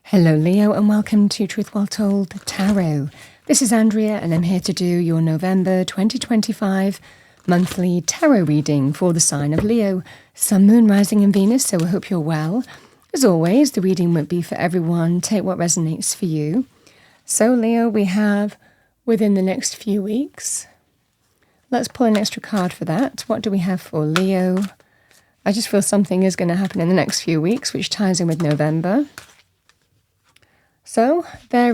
Hello Leo and welcome to Truth Well Told Tarot. This is Andrea and I'm here to do your November 2025 monthly tarot reading for the sign of Leo, Sun, Moon, Rising and Venus, so I hope you're well. As always, the reading won't be for everyone. Take what resonates for you. So Leo, we have within the next few weeks. Let's pull an extra card for that. What do we have for Leo? I just feel something is going to happen in the next few weeks, which ties in with November. So there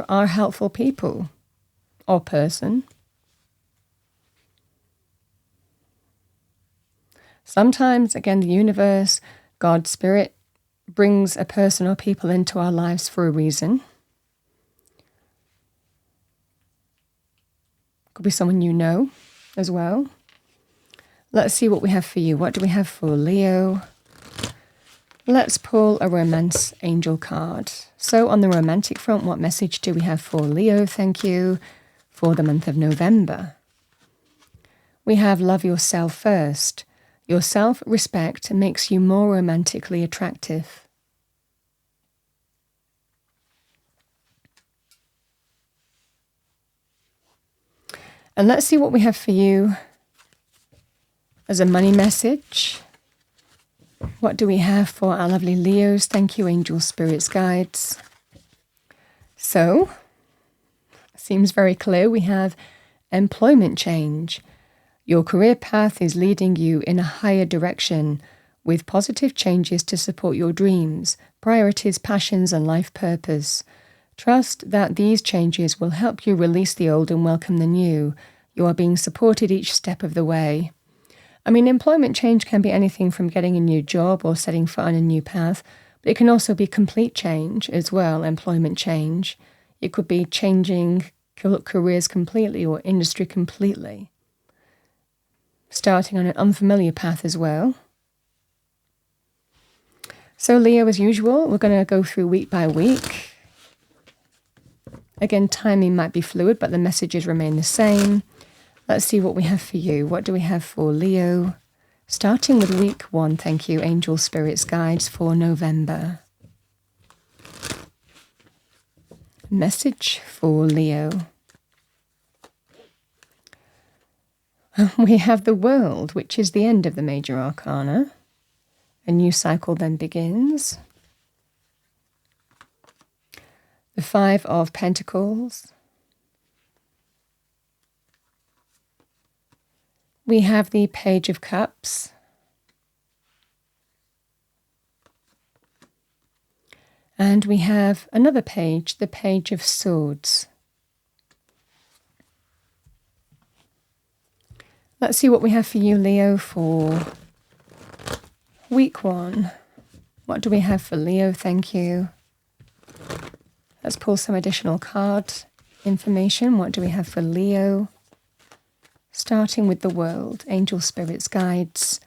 are helpful people or person. Sometimes, again, the universe, God, Spirit, brings a person or people into our lives for a reason. Could be someone you know as well. Let's see what we have for you. What do we have for Leo? Let's pull a romance angel card. So on the romantic front, what message do we have for Leo? Thank you for the month of November. We have love yourself first. Your self-respect makes you more romantically attractive. And let's see what we have for you as a money message. What do we have for our lovely Leos? Thank you, angels, spirits, guides. So, seems very clear. We have employment change. Your career path is leading you in a higher direction with positive changes to support your dreams, priorities, passions, and life purpose. Trust that these changes will help you release the old and welcome the new. You are being supported each step of the way. I mean, employment change can be anything from getting a new job or setting foot on a new path, but it can also be complete change as well, employment change. It could be changing careers completely or industry completely. Starting on an unfamiliar path as well. So Leo, as usual, we're going to go through week by week. Again, timing might be fluid, but the messages remain the same. Let's see what we have for you. What do we have for Leo? Starting with week 1, thank you, angel, spirits, guides for November. Message for Leo. We have the World, which is the end of the major arcana. A new cycle then begins. The 5 of Pentacles. We have the Page of Cups. And we have another page, the Page of Swords. Let's see what we have for you, Leo, for week 1. What do we have for Leo? Thank you. Let's pull some additional card information. What do we have for Leo? Starting with the World, angel, spirits, guides,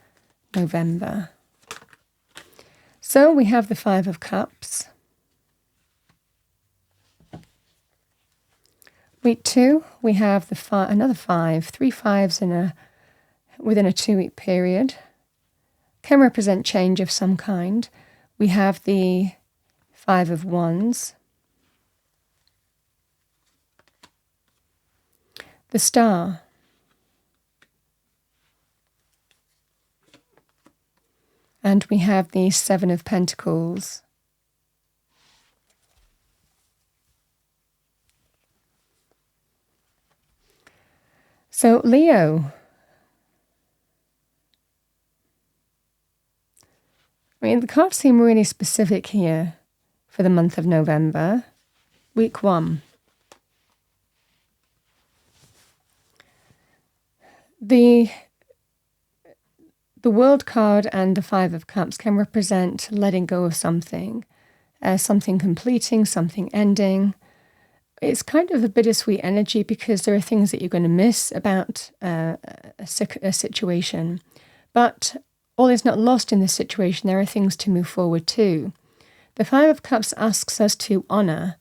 November. So we have the 5 of Cups. Week 2, we have another 5, 3 5s within a 2-week period. Can represent change of some kind. We have the 5 of Wands. The Star. And we have the 7 of Pentacles. So, Leo. I mean, the cards seem really specific here for the month of November. Week 1. The World card and the 5 of Cups can represent letting go of something, something completing, something ending. It's kind of a bittersweet energy because there are things that you're going to miss about a situation. But all is not lost in this situation. There are things to move forward to. The 5 of Cups asks us to honor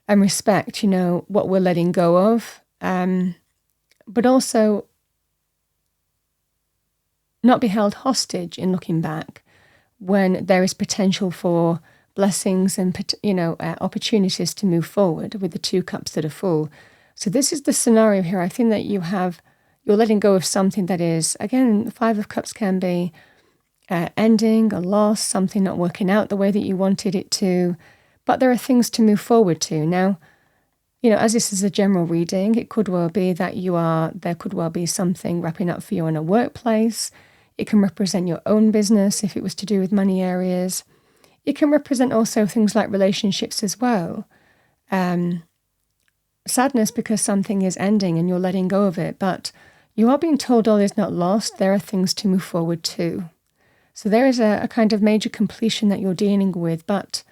and respect, what we're letting go of, but also not be held hostage in looking back when there is potential for blessings and, opportunities to move forward with the 2 cups that are full. So this is the scenario here. I think that you're letting go of something that is, again, the 5 of Cups can be ending, a loss, something not working out the way that you wanted it to. But there are things to move forward to. Now, as this is a general reading, it could well be that there could well be something wrapping up for you in a workplace. It can represent your own business if it was to do with money areas. It can represent also things like relationships as well. Sadness because something is ending and you're letting go of it, but you are being told all is not lost. There are things to move forward to. So there is a kind of major completion that you're dealing with, but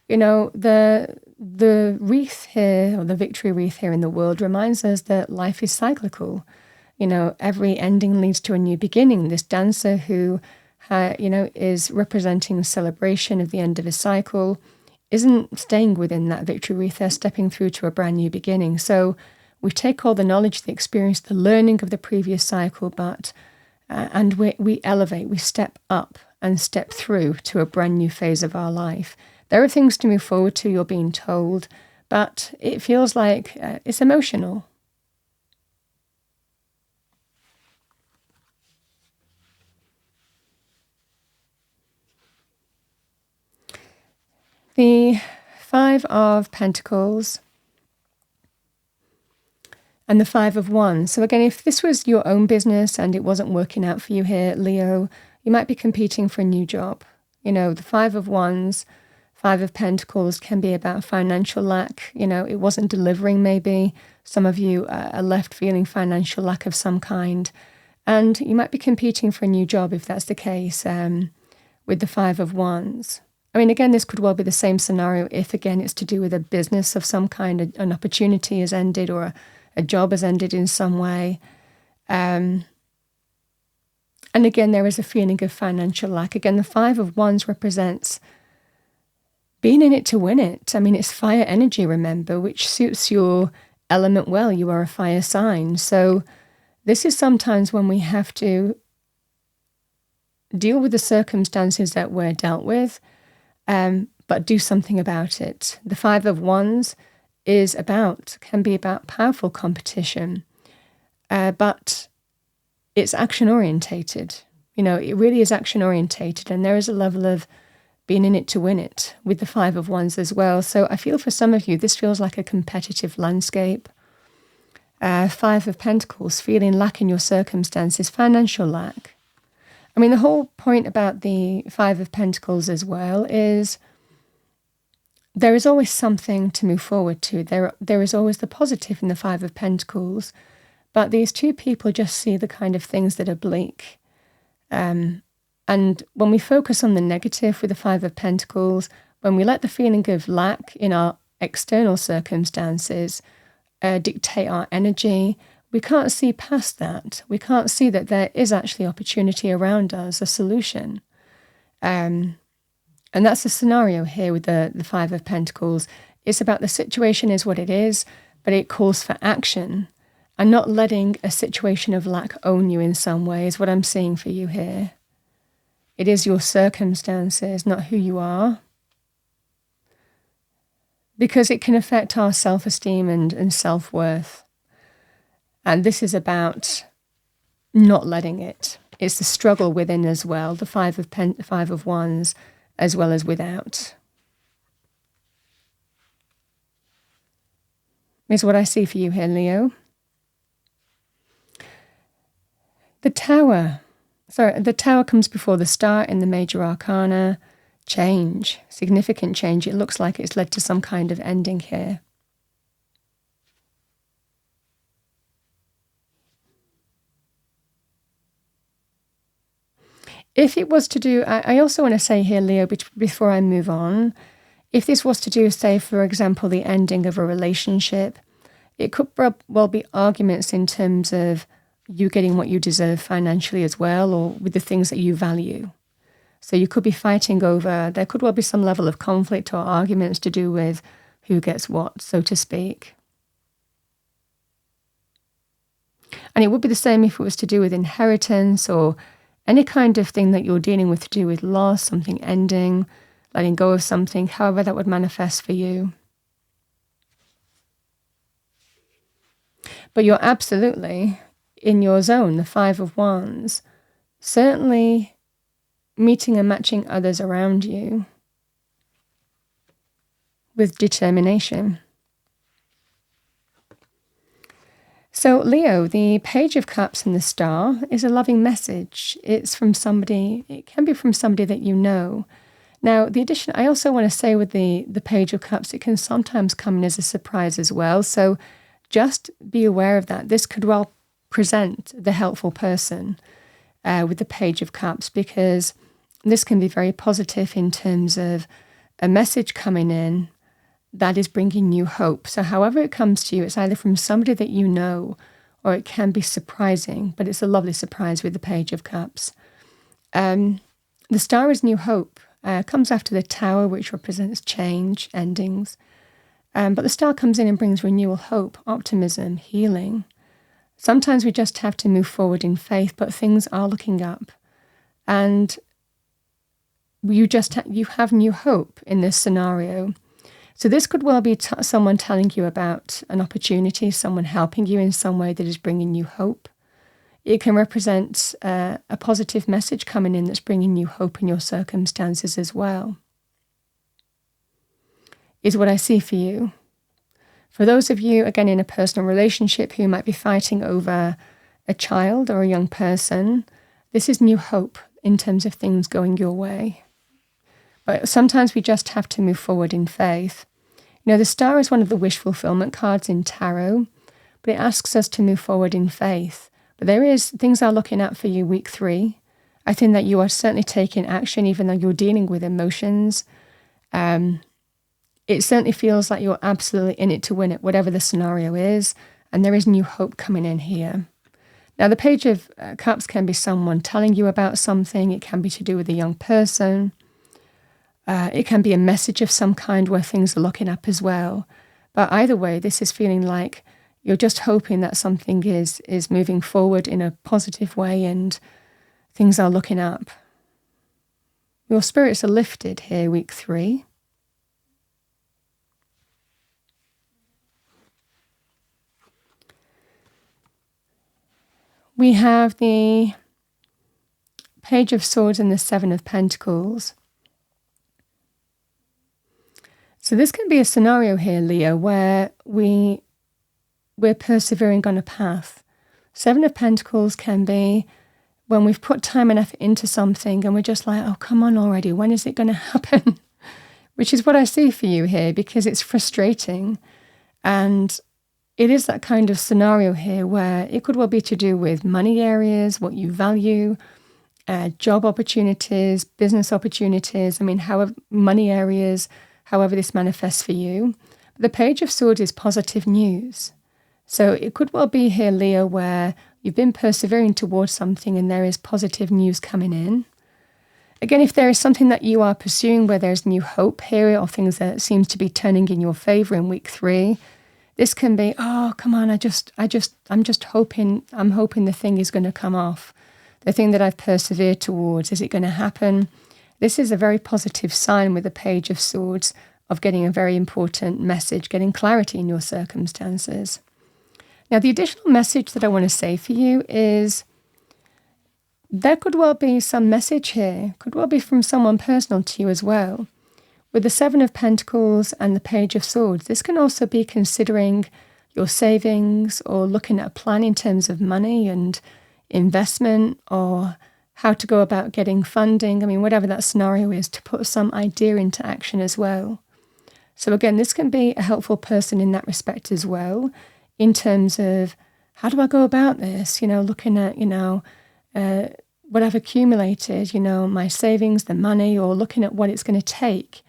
the wreath here, or the victory wreath here in the world, reminds us that life is cyclical. Every ending leads to a new beginning. This dancer who, is representing the celebration of the end of a cycle, isn't staying within that victory wreath. They're stepping through to a brand new beginning. So we take all the knowledge, the experience, the learning of the previous cycle, and we elevate, we step up and step through to a brand new phase of our life. There are things to move forward to, you're being told, but it feels like it's emotional. The 5 of Pentacles and the 5 of Wands. So again, if this was your own business and it wasn't working out for you here, Leo, you might be competing for a new job. The 5 of Wands, 5 of Pentacles can be about financial lack. It wasn't delivering maybe. Some of you are left feeling financial lack of some kind. And you might be competing for a new job if that's the case with the 5 of Wands. I mean, again, this could well be the same scenario if, again, it's to do with a business of some kind, an opportunity has ended or a job has ended in some way. And again, there is a feeling of financial lack. Again, the 5 of Wands represents being in it to win it. I mean, it's fire energy, remember, which suits your element well. You are a fire sign. So this is sometimes when we have to deal with the circumstances that we're dealt with, but do something about it. The 5 of Wands can be about powerful competition, but it's action orientated. It really is action orientated, and there is a level of being in it to win it with the 5 of Wands as well. So I feel for some of you, this feels like a competitive landscape. 5 of Pentacles, feeling lack in your circumstances, financial lack. I mean, the whole point about the 5 of Pentacles as well is there is always something to move forward to. There is always the positive in the 5 of Pentacles, but these 2 people just see the kind of things that are bleak. And when we focus on the negative with the 5 of Pentacles, when we let the feeling of lack in our external circumstances dictate our energy, we can't see past that. We can't see that there is actually opportunity around us, a solution. And that's the scenario here with the 5 of Pentacles. It's about the situation is what it is, but it calls for action and not letting a situation of lack own you in some way is what I'm seeing for you here. It is your circumstances, not who you are. Because it can affect our self-esteem and self-worth. And this is about not letting it. It's the struggle within as well, the 5 of Wands, as well as without. Is what I see for you here, Leo. The Tower. The Tower comes before the Star in the Major Arcana. Change, significant change. It looks like it's led to some kind of ending here. If it was to do, I also want to say here, Leo, before I move on, if this was to do, say, for example, the ending of a relationship, it could well be arguments in terms of you getting what you deserve financially as well, or with the things that you value. So you could be fighting over, there could well be some level of conflict or arguments to do with who gets what, so to speak. And it would be the same if it was to do with inheritance or any kind of thing that you're dealing with to do with loss, something ending. letting go of something, however that would manifest for you. But you're absolutely in your zone, the Five of Wands, certainly meeting and matching others around you with determination. So Leo, the Page of Cups and the Star is a loving message. It's from somebody, it can be from somebody that you know. Now, the addition, I also want to say with the Page of Cups, it can sometimes come in as a surprise as well. So just be aware of that. This could well present the helpful person with the Page of Cups, because this can be very positive in terms of a message coming in that is bringing you hope. So however it comes to you, it's either from somebody that you know, or it can be surprising, but it's a lovely surprise with the Page of Cups. The Star is new hope. Comes after the Tower, which represents change, endings. But the Star comes in and brings renewal, hope, optimism, healing. Sometimes we just have to move forward in faith, but things are looking up. And you have new hope in this scenario. So this could well be someone telling you about an opportunity, someone helping you in some way that is bringing you hope. It can represent a positive message coming in that's bringing you hope in your circumstances as well, is what I see for you. For those of you, again, in a personal relationship who might be fighting over a child or a young person, this is new hope in terms of things going your way. But sometimes we just have to move forward in faith. You know, the Star is one of the wish fulfillment cards in tarot, but it asks us to move forward in faith. But things are looking up for you week 3. I think that you are certainly taking action, even though you're dealing with emotions. It certainly feels like you're absolutely in it to win it, whatever the scenario is, and there is new hope coming in here. Now, the Page of Cups can be someone telling you about something. It can be to do with a young person. It can be a message of some kind where things are looking up as well. But either way, this is feeling like you're just hoping that something is moving forward in a positive way and things are looking up. Your spirits are lifted here, week 3. We have the Page of Swords and the Seven of Pentacles. So this can be a scenario here, Leo, where we're persevering on a path. Seven of Pentacles can be when we've put time and effort into something and we're just like, oh, come on already, when is it going to happen? Which is what I see for you here, because it's frustrating. And it is that kind of scenario here where it could well be to do with money areas, what you value, job opportunities, business opportunities. I mean, however, money areas, however this manifests for you. The Page of Swords is positive news. So it could well be here, Leo, where you've been persevering towards something and there is positive news coming in. Again, if there is something that you are pursuing where there's new hope here, or things that seems to be turning in your favor in week 3, this can be, oh, come on, I'm just hoping the thing is going to come off. The thing that I've persevered towards, is it going to happen? This is a very positive sign with the Page of Swords of getting a very important message, getting clarity in your circumstances. Now, the additional message that I want to say for you is there could well be some message here, could well be from someone personal to you as well. With the Seven of Pentacles and the Page of Swords, this can also be considering your savings or looking at a plan in terms of money and investment, or how to go about getting funding. I mean, whatever that scenario is, to put some idea into action as well. So again, this can be a helpful person in that respect as well, in terms of how do I go about this? You know, looking at, what I've accumulated, my savings, the money, or looking at what it's going to take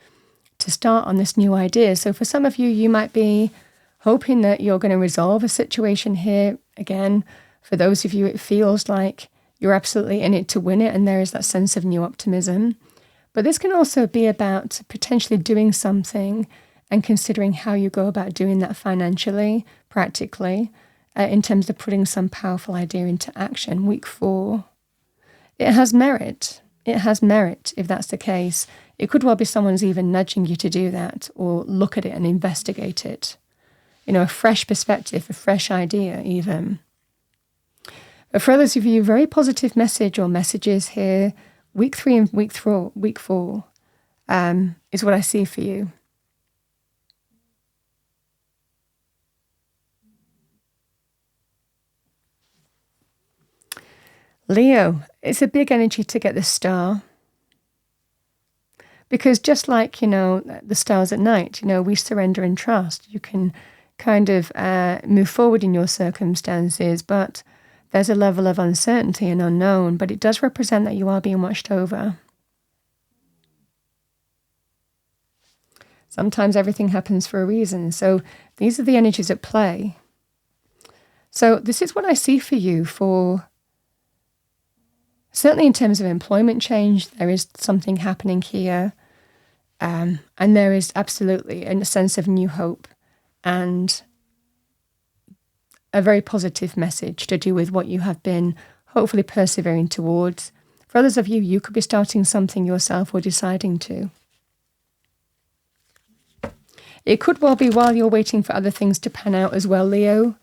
to start on this new idea. So for some of you, you might be hoping that you're going to resolve a situation here. Again, for those of you, it feels like you're absolutely in it to win it, and there is that sense of new optimism. But this can also be about potentially doing something and considering how you go about doing that financially, practically, in terms of putting some powerful idea into action. Week 4. It has merit. It has merit if that's the case. It could well be someone's even nudging you to do that or look at it and investigate it. A fresh perspective, a fresh idea even. But for others of you, very positive message or messages here. Week 3 and week 4 is what I see for you. Leo, it's a big energy to get the star. Because just like, the stars at night, we surrender and trust. You can kind of move forward in your circumstances, but there's a level of uncertainty and unknown, but it does represent that you are being watched over. Sometimes everything happens for a reason. So these are the energies at play. So this is what I see for you for, certainly in terms of employment change, there is something happening here. And there is absolutely a sense of new hope and a very positive message to do with what you have been hopefully persevering towards. For others of you, you could be starting something yourself or deciding to. It could well be while you're waiting for other things to pan out as well, Leo.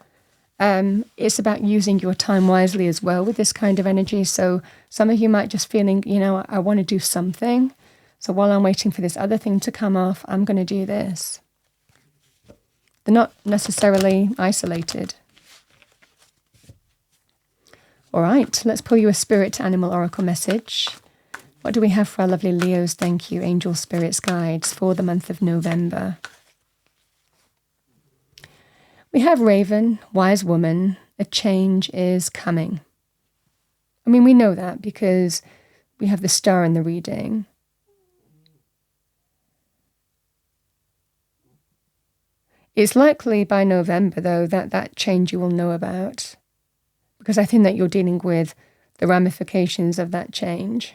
It's about using your time wisely as well with this kind of energy. So some of you might just feeling, I want to do something. So while I'm waiting for this other thing to come off, I'm going to do this. They're not necessarily isolated. All right, let's pull you a spirit animal oracle message. What do we have for our lovely Leos? Thank you, angel spirits guides for the month of November. We have Raven, wise woman, a change is coming. I mean, we know that because we have the star in the reading. It's likely by November, though, that change you will know about, because I think that you're dealing with the ramifications of that change.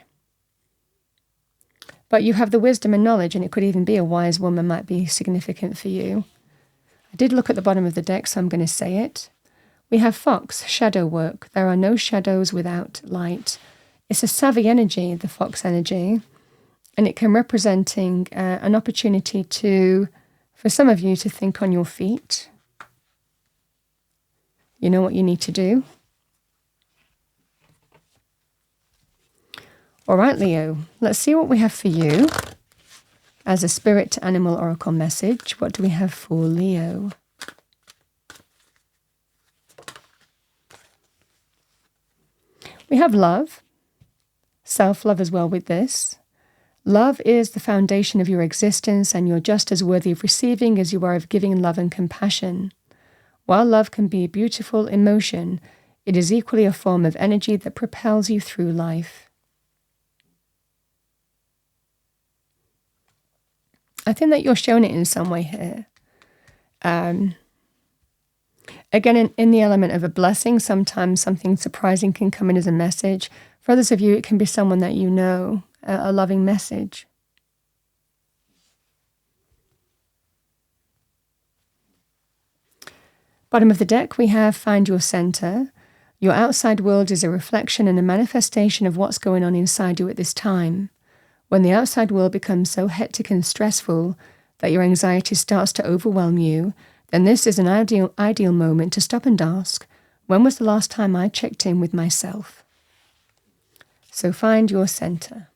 But you have the wisdom and knowledge, and it could even be a wise woman might be significant for you. I did look at the bottom of the deck, so I'm going to say it. We have Fox, shadow work. There are no shadows without light. It's a savvy energy, the Fox energy, and it can representing an opportunity for some of you to think on your feet. You know what you need to do. All right, Leo, let's see what we have for you as a spirit animal oracle message. What do we have for Leo? We have love, self-love as well with this. Love is the foundation of your existence, and you're just as worthy of receiving as you are of giving love and compassion. While love can be a beautiful emotion, it is equally a form of energy that propels you through life. I think that you're showing it in some way here. Again, in the element of a blessing, sometimes something surprising can come in as a message. For others of you, it can be someone that you know, a loving message. Bottom of the deck, we have Find Your Center. Your outside world is a reflection and a manifestation of what's going on inside you at this time. When the outside world becomes so hectic and stressful that your anxiety starts to overwhelm you, then this is an ideal moment to stop and ask, when was the last time I checked in with myself? So find your center.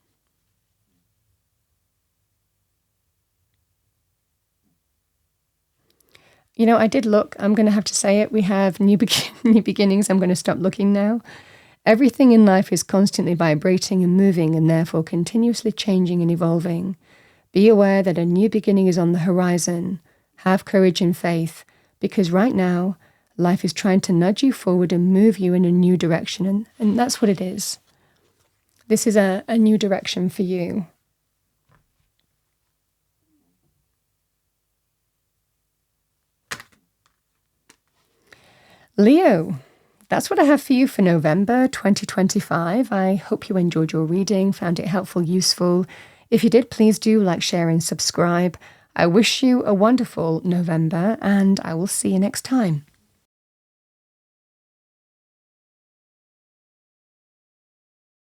I did look. I'm going to have to say it. We have new beginnings. I'm going to stop looking now. Everything in life is constantly vibrating and moving, and therefore continuously changing and evolving. Be aware that a new beginning is on the horizon. Have courage and faith, because right now, life is trying to nudge you forward and move you in a new direction, and that's what it is. This is a new direction for you. Leo, that's what I have for you for November 2025. I hope you enjoyed your reading, found it helpful, useful. If you did, please do like, share, and subscribe. I wish you a wonderful November, and I will see you next time.